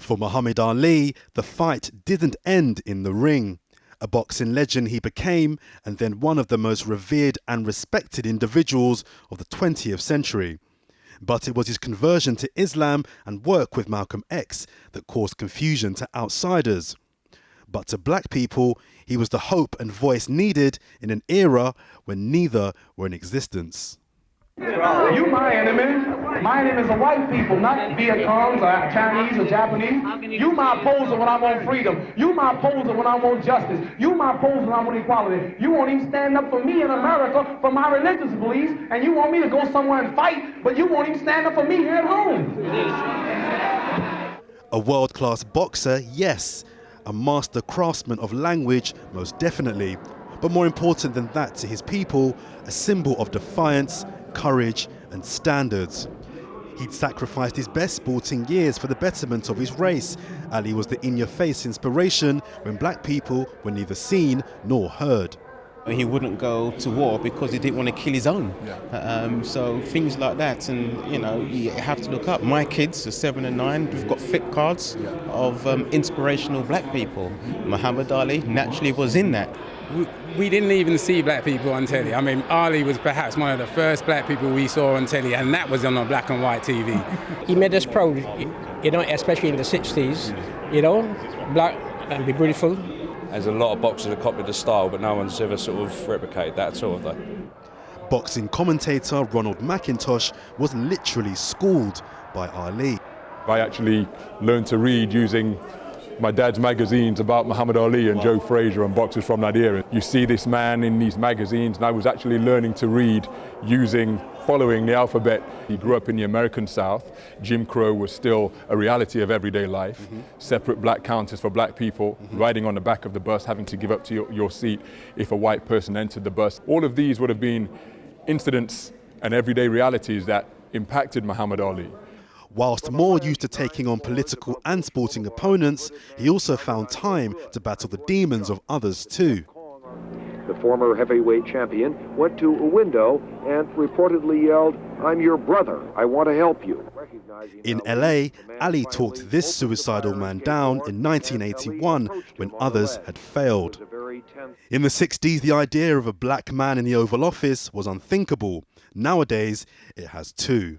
For Muhammad Ali, the fight didn't end in the ring. A boxing legend he became, and then one of the most revered and respected individuals of the 20th century. But it was his conversion to Islam and work with Malcolm X that caused confusion to outsiders. But to black people, he was the hope and voice needed in an era when neither were in existence. You my enemy. My enemy is the white people, not Viet Congs or Chinese or Japanese. You my opposer when I want freedom. You my opposer when I want justice. You my opposer when I want equality. You won't even stand up for me in America for my religious beliefs, and you want me to go somewhere and fight, but you won't even stand up for me here at home. A world-class boxer, yes. A master craftsman of language, most definitely. But more important than that to his people, a symbol of defiance, courage and standards. He'd sacrificed his best sporting years for the betterment of his race. Ali was the in-your-face inspiration when black people were neither seen nor heard. He wouldn't go to war because he didn't want to kill his own. So things like that, and you have to look up. My kids are 7 and 9. We've got flip cards of inspirational black people. Muhammad Ali naturally was in that. We didn't even see black people on telly. I mean, Ali was perhaps one of the first black people we saw on telly, and that was on a black and white TV. He made us proud, especially in the 60s, black and be beautiful. There's a lot of boxers that copied the style, but no one's ever sort of replicated that at all, have they? Boxing commentator Ronald McIntosh was literally schooled by Ali. I actually learned to read using my dad's magazines about Muhammad Ali and Joe Frazier and boxers from that era. You see this man in these magazines, and I was actually learning to read following the alphabet. He grew up in the American South. Jim Crow was still a reality of everyday life. Separate black counters for black people, riding on the back of the bus, having to give up to your seat if a white person entered the bus. All of these would have been incidents and everyday realities that impacted Muhammad Ali. Whilst more used to taking on political and sporting opponents, he also found time to battle the demons of others too. The former heavyweight champion went to a window and reportedly yelled, "I'm your brother, I want to help you." In LA, Ali talked this suicidal man down in 1981 when others had failed. In the 60s, the idea of a black man in the Oval Office was unthinkable. Nowadays, it has too.